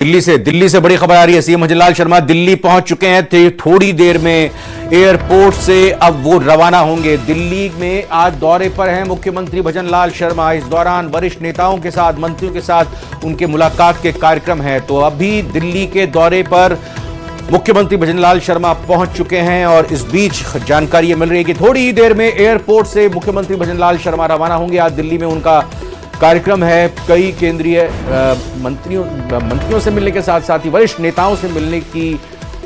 दिल्ली से बड़ी खबर आ रही है। सीएम भजनलाल शर्मा दिल्ली पहुंच चुके हैं। थोड़ी देर में एयरपोर्ट से अब वो रवाना होंगे। दिल्ली में आज दौरे पर हैं मुख्यमंत्री भजनलाल शर्मा। इस दौरान वरिष्ठ नेताओं के साथ, मंत्रियों के साथ उनके मुलाकात के कार्यक्रम है। तो अभी दिल्ली के दौरे पर मुख्यमंत्री भजनलाल शर्मा पहुंच चुके हैं और इस बीच जानकारी ये मिल रही है कि थोड़ी ही देर में एयरपोर्ट से मुख्यमंत्री भजनलाल शर्मा रवाना होंगे। आज दिल्ली में उनका कार्यक्रम है। कई केंद्रीय मंत्रियों से मिलने के साथ साथ ही वरिष्ठ नेताओं से मिलने की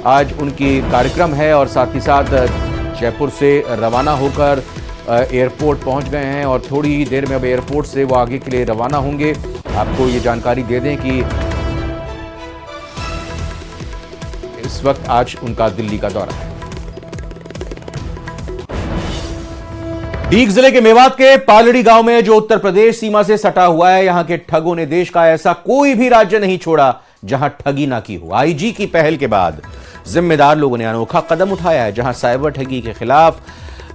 आज उनकी कार्यक्रम है और साथ ही साथ जयपुर से रवाना होकर एयरपोर्ट पहुंच गए हैं और थोड़ी ही देर में अब एयरपोर्ट से वो आगे के लिए रवाना होंगे। आपको ये जानकारी दे दें कि इस वक्त आज उनका दिल्ली का दौरा है। डीग जिले के मेवात के पालड़ी गांव में जो उत्तर प्रदेश सीमा से सटा हुआ है, यहां के ठगों ने देश का ऐसा कोई भी राज्य नहीं छोड़ा जहां ठगी ना की हो। आईजी की पहल के बाद जिम्मेदार लोगों ने अनोखा कदम उठाया है, जहां साइबर ठगी के खिलाफ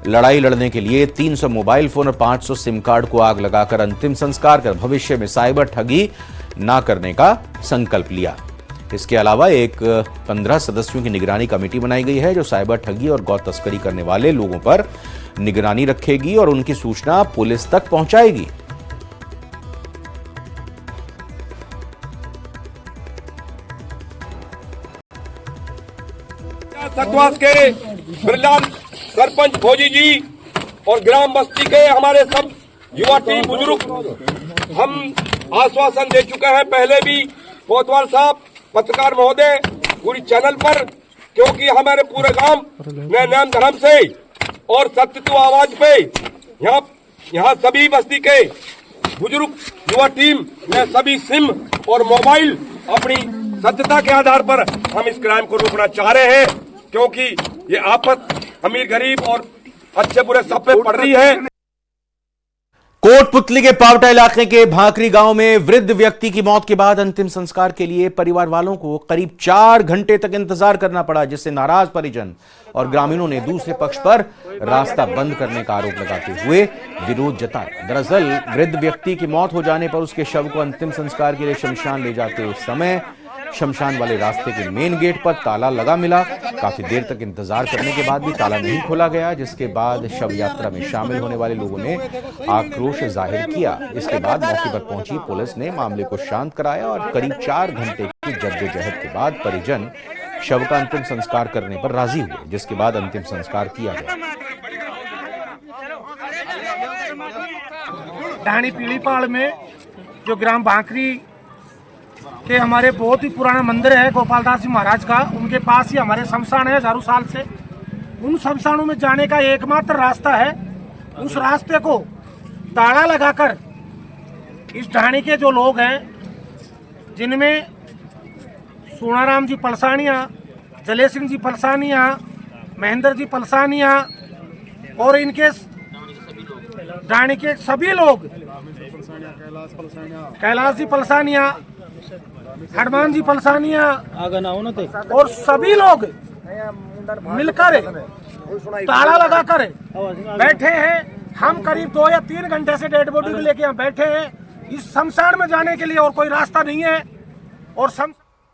लड़ाई लड़ने के लिए 300 मोबाइल फोन और 500 सिम कार्ड को आग लगाकर अंतिम संस्कार कर भविष्य में साइबर ठगी ना करने का संकल्प लिया। इसके अलावा एक 15 सदस्यों की निगरानी कमेटी बनाई गई है जो साइबर ठगी और गौ तस्करी करने वाले लोगों पर निगरानी रखेगी और उनकी सूचना पुलिस तक पहुंचाएगी। सकवास के ब्रिलियंट सरपंच भोजी जी और ग्राम बस्ती के हमारे सब युवा टीम बुजुर्ग हम आश्वासन दे चुके हैं पहले भी। कोतवाल साहब, पत्रकार महोदय, पूरी चैनल पर, क्योंकि हमारे पूरे गांव ने नियम धर्म से और सत्य तो आवाज पे यहाँ सभी बस्ती के बुजुर्ग युवा टीम ने सभी सिम और मोबाइल अपनी सत्यता के आधार पर हम इस क्राइम को रोकना चाह रहे हैं, क्योंकि ये आफत अमीर गरीब और अच्छे बुरे सब पे पड़ रही है। कोटपुतली के पावटा इलाके के भांकरी गांव में वृद्ध व्यक्ति की मौत के बाद अंतिम संस्कार के लिए परिवार वालों को करीब 4 घंटे तक इंतजार करना पड़ा, जिससे नाराज परिजन और ग्रामीणों ने दूसरे पक्ष पर रास्ता बंद करने का आरोप लगाते हुए विरोध जताया। दरअसल वृद्ध व्यक्ति की मौत हो जाने पर उसके शव को अंतिम संस्कार के लिए शमशान ले जाते समय शमशान वाले रास्ते के मेन गेट पर ताला लगा मिला। काफी देर तक इंतजार करने के बाद भी ताला नहीं खोला गया, जिसके बाद शव यात्रा में शामिल होने वाले लोगों ने आक्रोश जाहिर किया। इसके बाद मौके पर पहुंची पुलिस ने मामले को शांत कराया और करीब 4 घंटे की जद्दोजहद के बाद परिजन शव का अंतिम संस्कार करने पर राजी हुए, जिसके बाद अंतिम संस्कार किया गया। ढाणी पीलीपाड़ में जो ग्राम भांकरी के हमारे बहुत ही पुराना मंदिर है गोपालदास जी महाराज का, उनके पास ही हमारे शमशान है हजारों साल से। उन शमशानों में जाने का एकमात्र रास्ता है। उस रास्ते को ताला लगाकर इस ढाणी के जो लोग हैं, जिनमें सोनाराम जी पलसानिया, जले सिंह जी पलसानिया, महेंद्र जी पलसानिया और इनके ढाणी के सभी लोग, कैलाश जी पलसानिया, हनुमान जी पलसानिया और सभी लोग मिलकर ताला लगाकर बैठे हैं। हम करीब 2 या 3 घंटे से डेड बॉडी को लेके यहाँ बैठे हैं। इस शमशान में जाने के लिए और कोई रास्ता नहीं है। और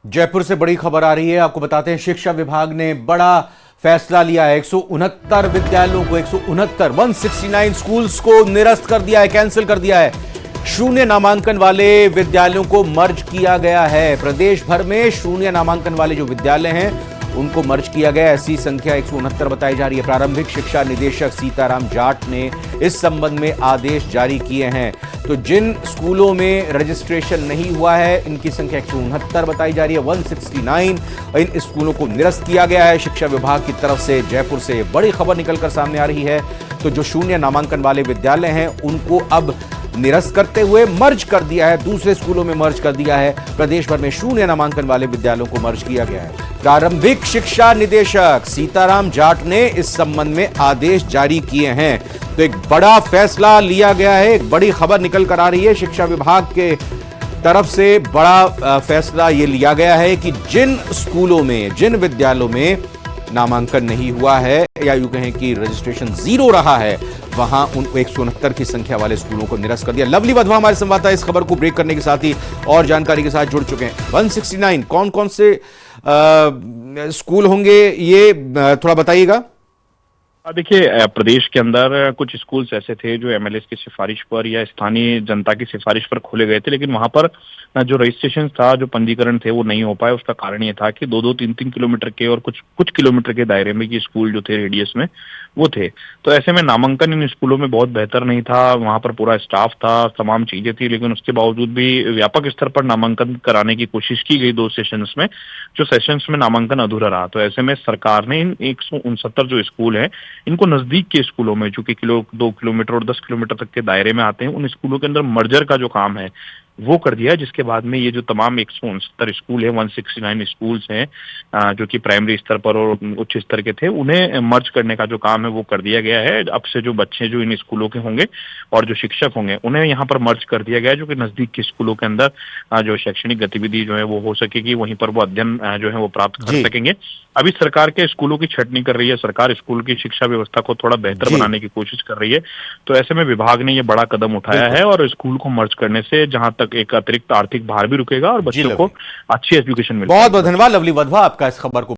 जयपुर से बड़ी खबर आ रही है, आपको बताते हैं। शिक्षा विभाग ने बड़ा फैसला लिया है। 169 विद्यालयों को 169 स्कूल्स को निरस्त कर दिया है, कैंसिल कर दिया है। शून्य नामांकन वाले विद्यालयों को मर्ज किया गया है। प्रदेश भर में शून्य नामांकन वाले जो विद्यालय हैं उनको मर्ज किया गया। ऐसी संख्या 169 बताई जा रही है। प्रारंभिक शिक्षा निदेशक सीताराम जाट ने इस संबंध में आदेश जारी किए हैं। तो जिन स्कूलों में रजिस्ट्रेशन नहीं हुआ है, इनकी संख्या 169 बताई जा रही है। 169 इन स्कूलों को निरस्त किया गया है शिक्षा विभाग की तरफ से। जयपुर से बड़ी खबर निकलकर सामने आ रही है। तो जो शून्य नामांकन वाले विद्यालय हैं उनको अब निरस्त करते हुए मर्ज कर दिया है, दूसरे स्कूलों में मर्ज कर दिया है। प्रदेश भर में शून्य नामांकन वाले विद्यालयों को मर्ज किया गया है। प्रारंभिक शिक्षा निदेशक सीताराम जाट ने इस संबंध में आदेश जारी किए हैं। तो एक बड़ा फैसला लिया गया है, एक बड़ी खबर निकल कर आ रही है। शिक्षा विभाग के तरफ से बड़ा फैसला ये लिया गया है कि जिन स्कूलों में, जिन विद्यालयों में नामांकन नहीं हुआ है या यूं कहें कि रजिस्ट्रेशन 0 रहा है, वहां उन 169 की संख्या वाले स्कूलों को निरस्त कर दिया। लवली वधवा हमारे संवाददाता इस खबर को ब्रेक करने के साथ ही और जानकारी के साथ जुड़ चुके हैं। 169 कौन कौन से स्कूल होंगे ये थोड़ा बताइएगा। देखिए, प्रदेश के अंदर कुछ स्कूल्स ऐसे थे जो एमएलए की सिफारिश पर या स्थानीय जनता की सिफारिश पर खोले गए थे, लेकिन वहां पर जो रजिस्ट्रेशन था, जो पंजीकरण थे, वो नहीं हो पाए। उसका कारण ये था कि 2-2, 3-3 किलोमीटर के और कुछ किलोमीटर के दायरे में ये स्कूल जो थे रेडियस में वो थे। तो ऐसे में नामांकन इन स्कूलों में बहुत बेहतर नहीं था। वहां पर पूरा स्टाफ था, तमाम चीजें थी, लेकिन उसके बावजूद भी व्यापक स्तर पर नामांकन कराने की कोशिश की गई 2 सेशंस में, जो सेशंस में नामांकन अधूरा रहा। तो ऐसे में सरकार ने इन 169 जो स्कूल हैं, इनको नजदीक के स्कूलों में, जो कि 2 किलोमीटर और 10 किलोमीटर तक के दायरे में आते हैं, उन स्कूलों के अंदर मर्जर का जो काम है वो कर दिया, जिसके बाद में ये जो तमाम 169 स्कूल है, 169 स्कूल्स हैं, जो कि प्राइमरी स्तर पर और उच्च स्तर के थे, उन्हें मर्ज करने का जो काम है वो कर दिया गया है। अब से जो बच्चे जो इन स्कूलों के होंगे और जो शिक्षक होंगे, उन्हें यहाँ पर मर्ज कर दिया गया है, जो कि नजदीक के स्कूलों के अंदर जो शैक्षणिक गतिविधि जो है वो हो सकेगी, वहीं पर वो अध्ययन जो है वो प्राप्त कर सकेंगे। अभी सरकार के स्कूलों की छटनी कर रही है, सरकार स्कूल की शिक्षा व्यवस्था को थोड़ा बेहतर बनाने की कोशिश कर रही है। तो ऐसे में विभाग ने ये बड़ा कदम उठाया है और स्कूल को मर्ज करने से जहां तक एक अतिरिक्त आर्थिक भार भी रुकेगा और बच्चों को अच्छी एजुकेशन मिलेगी। बहुत बहुत धन्यवाद लवली वधवा आपका इस खबर को